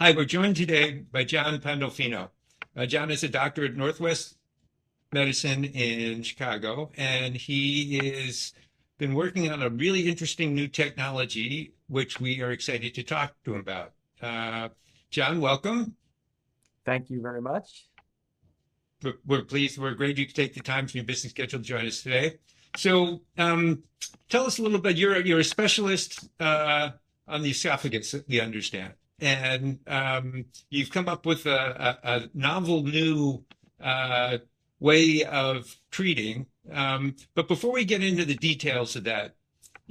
Hi, we're joined today by John Pandolfino. John is a doctor at Northwestern Medicine in Chicago, and he has been working on a really interesting new technology, which we are excited to talk to him about. Uh, John, welcome. Thank you very much. We're pleased. We're glad you could take the time from your business schedule to join us today. So, tell us a little bit. You're a specialist on the esophagus, we understand, and you've come up with a novel new uh, way of treating. But before we get into the details of that,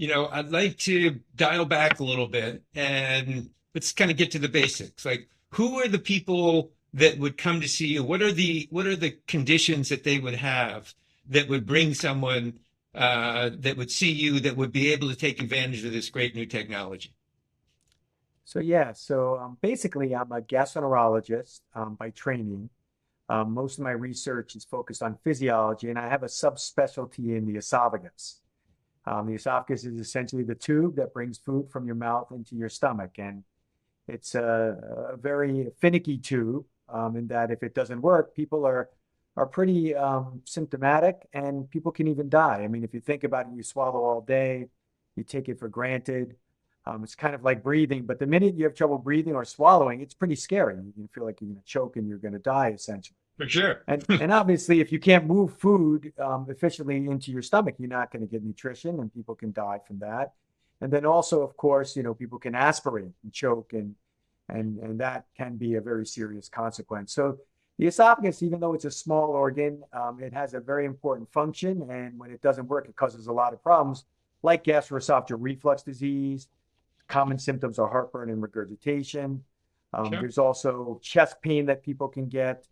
I'd like to dial back a little bit and let's kind of get to the basics. Like, who are the people that would come to see you? What are the conditions that they would have that would bring someone that would see you that would be able to take advantage of this great new technology? Basically, I'm a gastroenterologist by training. Most of my research is focused on physiology, and I have a subspecialty in the esophagus. The esophagus is essentially the tube that brings food from your mouth into your stomach, and it's a very finicky tube in that if it doesn't work, people are pretty symptomatic, and people can even die. I mean, if you think about it, you swallow all day, you take it for granted. It's kind of like breathing, but the minute you have trouble breathing or swallowing, it's pretty scary. You feel like you're going to choke and you're going to die, essentially. For sure. And obviously, if you can't move food efficiently into your stomach, you're not going to get nutrition, and people can die from that. And then also, of course, people can aspirate and choke, and that can be a very serious consequence. So the esophagus, even though it's a small organ, it has a very important function, and when it doesn't work, it causes a lot of problems, like gastroesophageal reflux disease. Common symptoms are heartburn and regurgitation. Sure. There's also chest pain that people can get.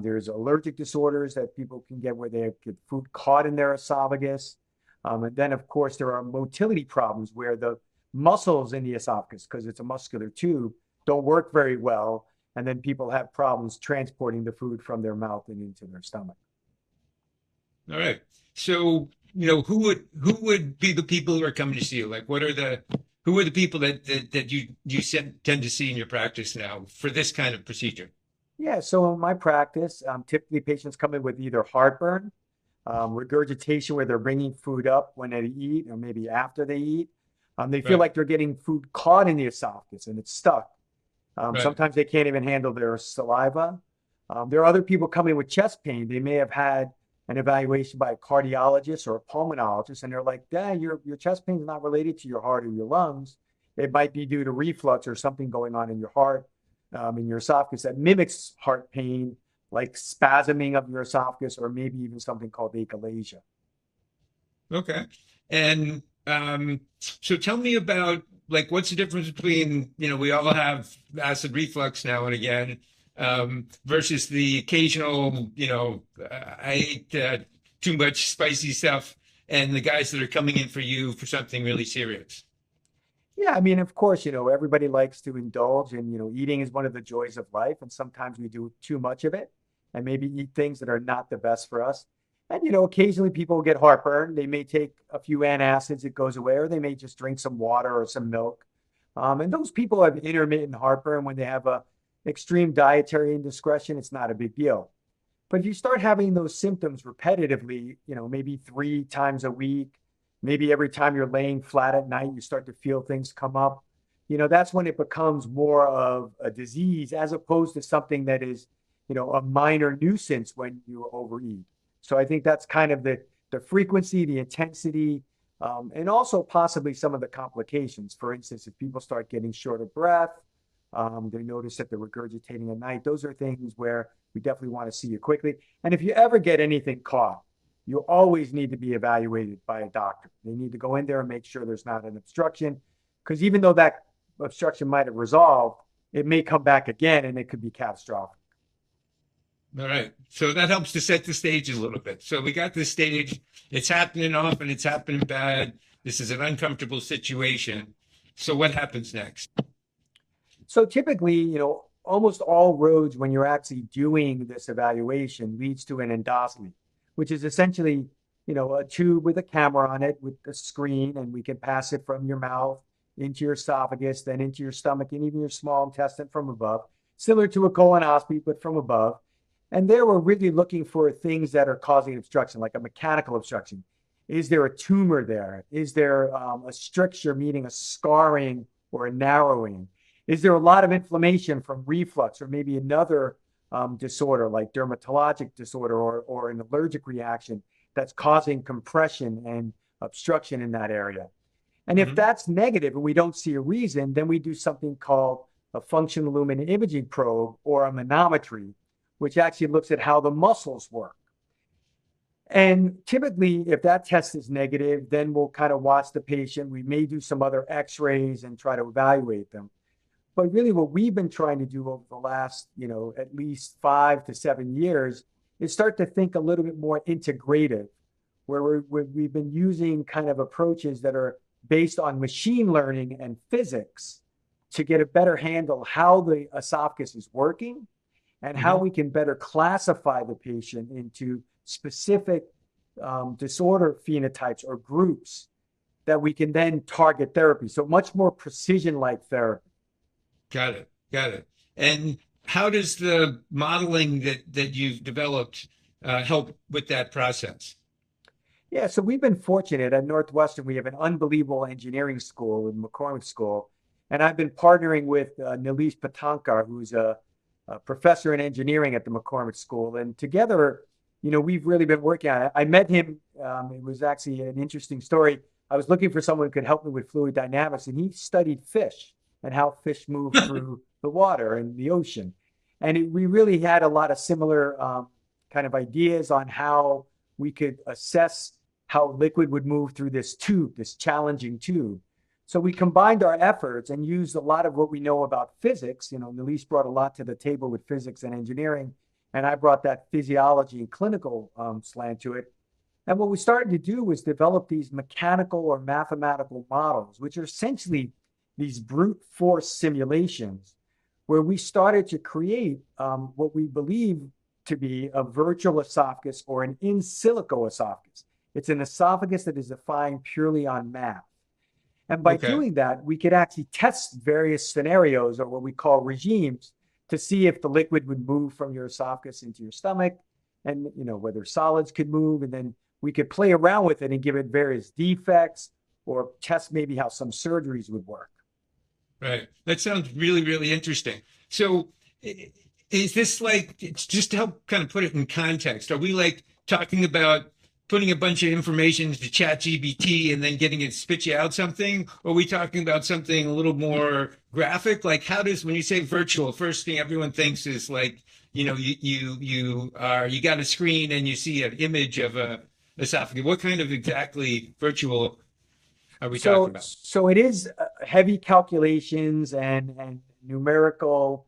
There's allergic disorders that people can get where they get food caught in their esophagus. And then, of course, there are motility problems where the muscles in the esophagus, because it's a muscular tube, don't work very well. And then people have problems transporting the food from their mouth and into their stomach. All right. So, who would be the people who are coming to see you? Like, who are the people that you tend to see in your practice now for this kind of procedure? Yeah, so in my practice, typically patients come in with either heartburn, regurgitation, where they're bringing food up when they eat or maybe after they eat. They feel Right. like they're getting food caught in the esophagus and it's stuck. Right. Sometimes they can't even handle their saliva. There are other people coming with chest pain. They may have had an evaluation by a cardiologist or a pulmonologist, and they're like, "Yeah, your chest pain is not related to your heart or your lungs. It might be due to reflux or something going on in your heart, in your esophagus that mimics heart pain, like spasming of your esophagus, or maybe even something called achalasia." Okay. And so tell me about like what's the difference between, we all have acid reflux now and again, versus the occasional, I ate too much spicy stuff, and the guys that are coming in for you for something really serious. Yeah, I mean, of course, everybody likes to indulge, and eating is one of the joys of life, and sometimes we do too much of it and maybe eat things that are not the best for us. And occasionally people get heartburn. They may take a few antacids, it goes away, or they may just drink some water or some milk. And those people have intermittent heartburn when they have a extreme dietary indiscretion. It's not a big deal. But if you start having those symptoms repetitively, maybe 3 times a week, maybe every time you're laying flat at night, you start to feel things come up. That's when it becomes more of a disease as opposed to something that is, a minor nuisance when you overeat. So I think that's kind of the frequency, the intensity, and also possibly some of the complications. For instance, if people start getting short of breath, they notice that they're regurgitating at night. Those are things where we definitely want to see you quickly. And if you ever get anything caught, you always need to be evaluated by a doctor. They need to go in there and make sure there's not an obstruction, because even though that obstruction might have resolved, it may come back again and it could be catastrophic. All right. So that helps to set the stage a little bit. So we got this stage. It's happening often. It's happening bad. This is an uncomfortable situation. So what happens next? So typically, almost all roads when you're actually doing this evaluation leads to an endoscopy, which is essentially, a tube with a camera on it with a screen, and we can pass it from your mouth into your esophagus, then into your stomach and even your small intestine from above, similar to a colonoscopy, but from above. And there we're really looking for things that are causing obstruction, like a mechanical obstruction. Is there a tumor there? Is there a stricture, meaning a scarring or a narrowing? Is there a lot of inflammation from reflux or maybe another disorder like dermatologic disorder or an allergic reaction that's causing compression and obstruction in that area? And if Hmm. that's negative and we don't see a reason, then we do something called a functional lumen imaging probe or a manometry, which actually looks at how the muscles work. And typically, if that test is negative, then we'll kind of watch the patient. We may do some other x-rays and try to evaluate them. But really what we've been trying to do over the last, at least 5 to 7 years is start to think a little bit more integrative, where we've been using kind of approaches that are based on machine learning and physics to get a better handle how the esophagus is working and how Hmm. we can better classify the patient into specific disorder phenotypes or groups that we can then target therapy. So much more precision-like therapy. Got it. Got it. And how does the modeling that you've developed help with that process? Yeah, so we've been fortunate at Northwestern. We have an unbelievable engineering school in McCormick School. And I've been partnering with Nilesh Patankar, who's a professor in engineering at the McCormick School. And together, we've really been working on it. I met him. It was actually an interesting story. I was looking for someone who could help me with fluid dynamics, and he studied fish and how fish move through the water and the ocean. And we really had a lot of similar kind of ideas on how we could assess how liquid would move through this tube, this challenging tube. So we combined our efforts and used a lot of what we know about physics. Nilesh brought a lot to the table with physics and engineering, and I brought that physiology and clinical slant to it. And what we started to do was develop these mechanical or mathematical models, which are essentially these brute force simulations, where we started to create what we believe to be a virtual esophagus or an in silico esophagus. It's an esophagus that is defined purely on math. And by Okay. doing that, we could actually test various scenarios or what we call regimes to see if the liquid would move from your esophagus into your stomach and whether solids could move. And then we could play around with it and give it various defects or test maybe how some surgeries would work. Right. That sounds really, really interesting. So, is this like, it's just to help kind of put it in context? Are we like talking about putting a bunch of information into ChatGPT and then getting it to spit you out something? Or are we talking about something a little more graphic? Like, how does, when you say virtual, first thing everyone thinks is like, you got a screen and you see an image of a esophagus. What kind of exactly virtual are we talking about? So it is heavy calculations and numerical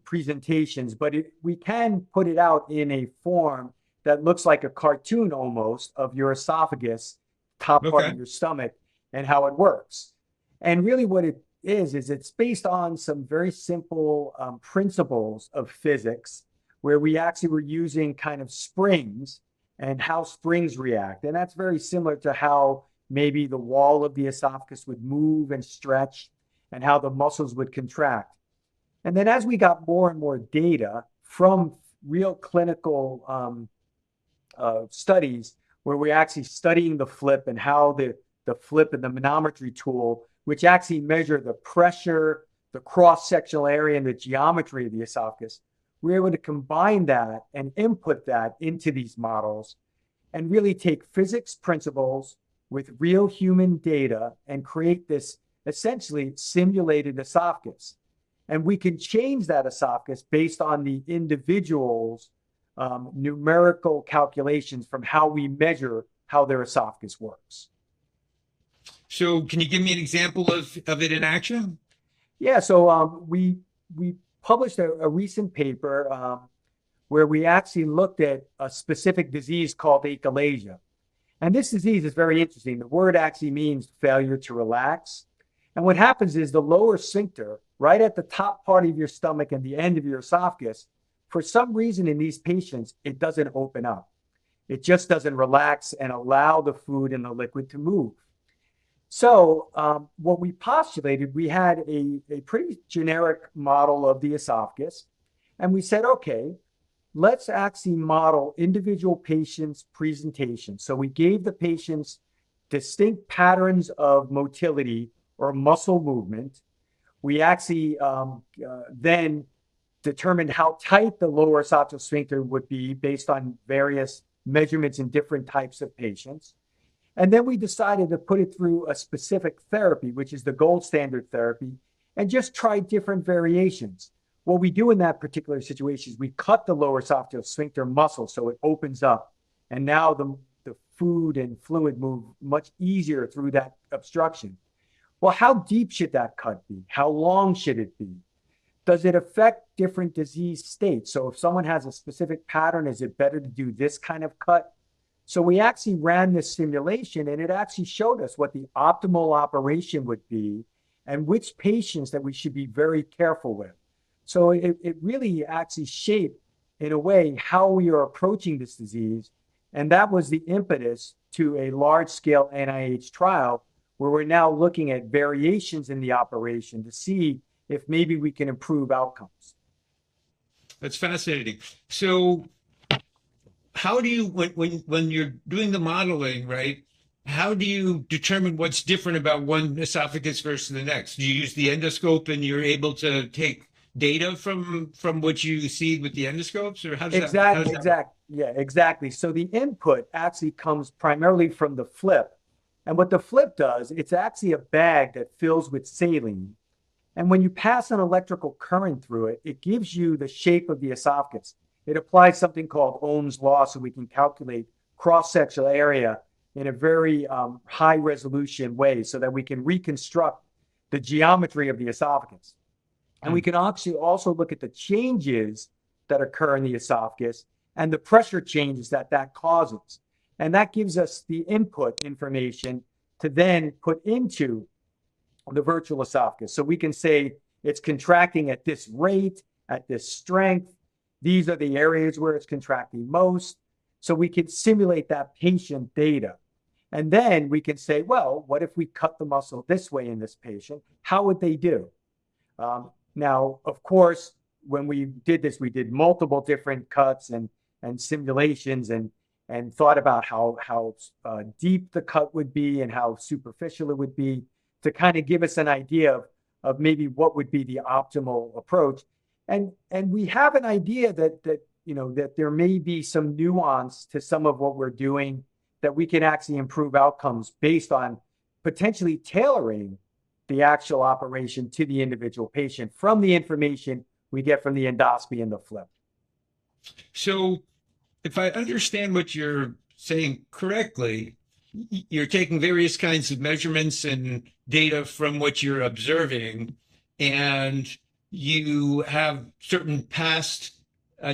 presentations, but we can put it out in a form that looks like a cartoon almost of your esophagus, top part of Okay. your stomach, and how it works. And really, what it is it's based on some very simple principles of physics, where we actually were using kind of springs and how springs react. And that's very similar to how maybe the wall of the esophagus would move and stretch and how the muscles would contract. And then as we got more and more data from real clinical studies where we're actually studying the flip and how the flip and the manometry tool, which actually measure the pressure, the cross-sectional area, and the geometry of the esophagus, we're able to combine that and input that into these models and really take physics principles with real human data and create this essentially simulated esophagus. And we can change that esophagus based on the individual's numerical calculations from how we measure how their esophagus works. So can you give me an example of it in action? Yeah, so we published a recent paper where we actually looked at a specific disease called achalasia. And this disease is very interesting. The word actually means failure to relax. And what happens is the lower sphincter, right at the top part of your stomach and the end of your esophagus, for some reason in these patients, it doesn't open up. It just doesn't relax and allow the food and the liquid to move. So what we postulated, we had a pretty generic model of the esophagus, and we said, okay, let's actually model individual patients' presentation. So we gave the patients distinct patterns of motility or muscle movement. We actually then determined how tight the lower esophageal sphincter would be based on various measurements in different types of patients. And then we decided to put it through a specific therapy, which is the gold standard therapy, and just try different variations. What we do in that particular situation is we cut the lower esophageal sphincter muscle so it opens up. And now the food and fluid move much easier through that obstruction. Well, how deep should that cut be? How long should it be? Does it affect different disease states? So if someone has a specific pattern, is it better to do this kind of cut? So we actually ran this simulation and it actually showed us what the optimal operation would be and which patients that we should be very careful with. So it really actually shaped, in a way, how we are approaching this disease. And that was the impetus to a large-scale NIH trial where we're now looking at variations in the operation to see if maybe we can improve outcomes. That's fascinating. So how do you, when you're doing the modeling, right? How do you determine what's different about one esophagus versus the next? Do you use the endoscope and you're able to take data from what you see with the endoscopes, or how does that? How does that? Yeah, exactly. So the input actually comes primarily from the flip. And what the flip does, it's actually a bag that fills with saline. And when you pass an electrical current through it, it gives you the shape of the esophagus. It applies something called Ohm's law, so we can calculate cross-sectional area in a very high resolution way so that we can reconstruct the geometry of the esophagus. And we can actually also look at the changes that occur in the esophagus and the pressure changes that that causes. And that gives us the input information to then put into the virtual esophagus. So we can say it's contracting at this rate, at this strength. These are the areas where it's contracting most. So we can simulate that patient data. And then we can say, well, what if we cut the muscle this way in this patient? How would they do? Now, of course, when we did this, we did multiple different cuts and simulations and thought about how deep the cut would be and how superficial it would be to kind of give us an idea of maybe what would be the optimal approach. And we have an idea that there may be some nuance to some of what we're doing, that we can actually improve outcomes based on potentially tailoring the actual operation to the individual patient from the information we get from the endoscopy and the flip. So if I understand what you're saying correctly, you're taking various kinds of measurements and data from what you're observing, and you have certain past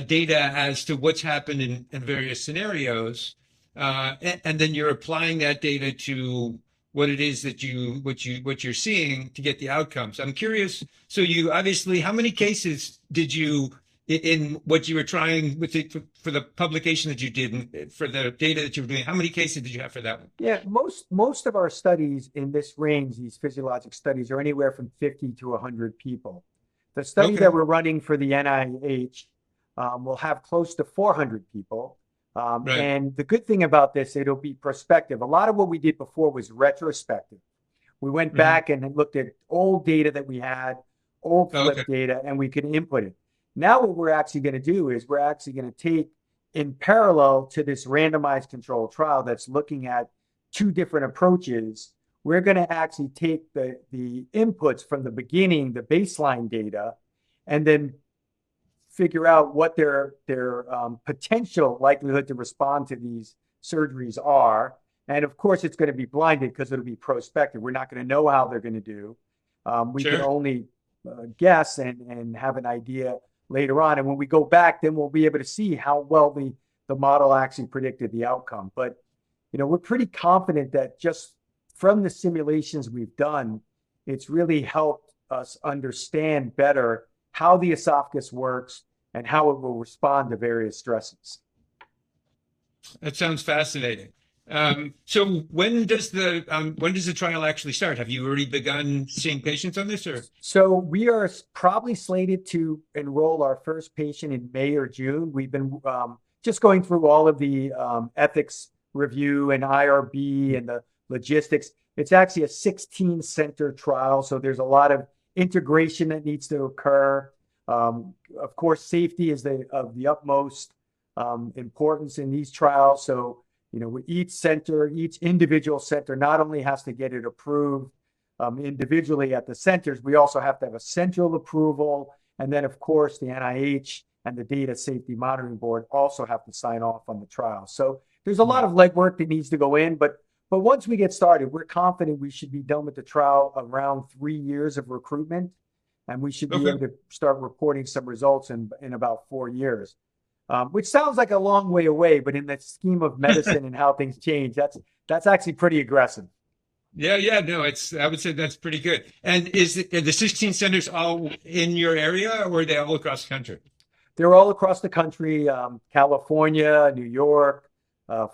data as to what's happened in various scenarios, and then you're applying that data to what it is that what you're seeing to get the outcomes. I'm curious. So you obviously, how many cases did you in what you were trying with it for the publication that you did for the data that you were doing? How many cases did you have for that one? Yeah, most of our studies in this range, these physiologic studies, are anywhere from 50 to 100 people. The study that we're running for the NIH will have close to 400 people. Right. And the good thing about this, it'll be prospective. A lot of what we did before was retrospective. We went back and looked at old data that we had, old flip data, and we could input it. Now what we're actually going to do is we're actually going to take, in parallel to this randomized controlled trial that's looking at two different approaches, we're going to actually take the inputs from the beginning, the baseline data, and then figure out what their potential likelihood to respond to these surgeries are. And of course, it's going to be blinded because it'll be prospective. We're not going to know how they're going to do. We can only guess and have an idea later on. And when we go back, then we'll be able to see how well the model actually predicted the outcome. But, we're pretty confident that just from the simulations we've done, it's really helped us understand better how the esophagus works and how it will respond to various stresses. That sounds fascinating. So when does the trial actually start? Have you already begun seeing patients on this, or? So we are probably slated to enroll our first patient in May or June. We've been just going through all of the ethics review and IRB and the logistics. It's actually a 16 center trial, so there's a lot of integration that needs to occur. Of course, safety is of the utmost importance in these trials. So, each center, each individual center not only has to get it approved individually at the centers, we also have to have a central approval. And then, of course, the NIH and the Data Safety Monitoring Board also have to sign off on the trial. So there's a lot of legwork that needs to go in, but once we get started, we're confident we should be done with the trial around 3 years of recruitment, and we should be able to start reporting some results in about 4 years, which sounds like a long way away, but in the scheme of medicine and how things change, that's actually pretty aggressive. Yeah, no, I would say that's pretty good. And are the 16 centers all in your area, or are they all across the country? They're all across the country, California, New York,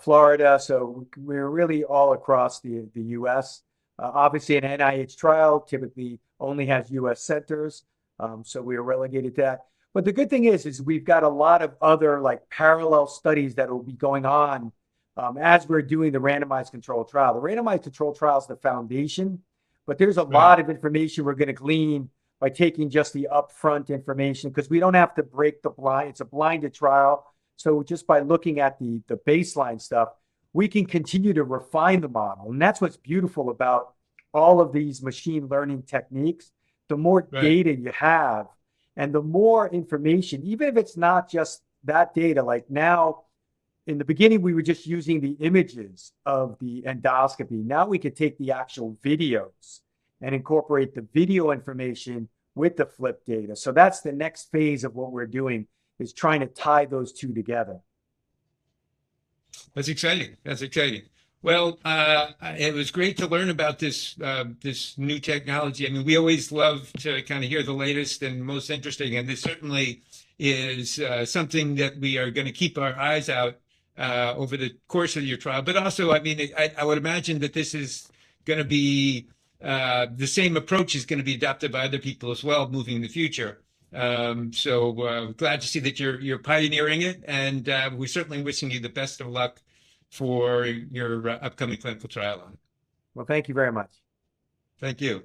Florida. So we're really all across the US. Obviously, an NIH trial typically only has US centers, so we are relegated to that. But the good thing is we've got a lot of other like parallel studies that will be going on as we're doing the randomized controlled trial. The randomized controlled trial is the foundation, but there's a lot of information we're going to glean by taking just the upfront information, because we don't have to break the blind. It's a blinded trial. So just by looking at the baseline stuff, we can continue to refine the model. And that's what's beautiful about all of these machine learning techniques. The more data you have and the more information, even if it's not just that data, like now, in the beginning, we were just using the images of the endoscopy. Now we could take the actual videos and incorporate the video information with the flip data. So that's the next phase of what we're doing, is trying to tie those two together. That's exciting. That's exciting. Well, it was great to learn about this new technology. I mean, we always love to kind of hear the latest and most interesting, and this certainly is something that we are going to keep our eyes out over the course of your trial. But also, I mean, I would imagine that this is going to be the same approach is going to be adopted by other people as well moving in the future. So glad to see that you're pioneering it, and we're certainly wishing you the best of luck for your upcoming clinical trial on it. Well, thank you very much. Thank you.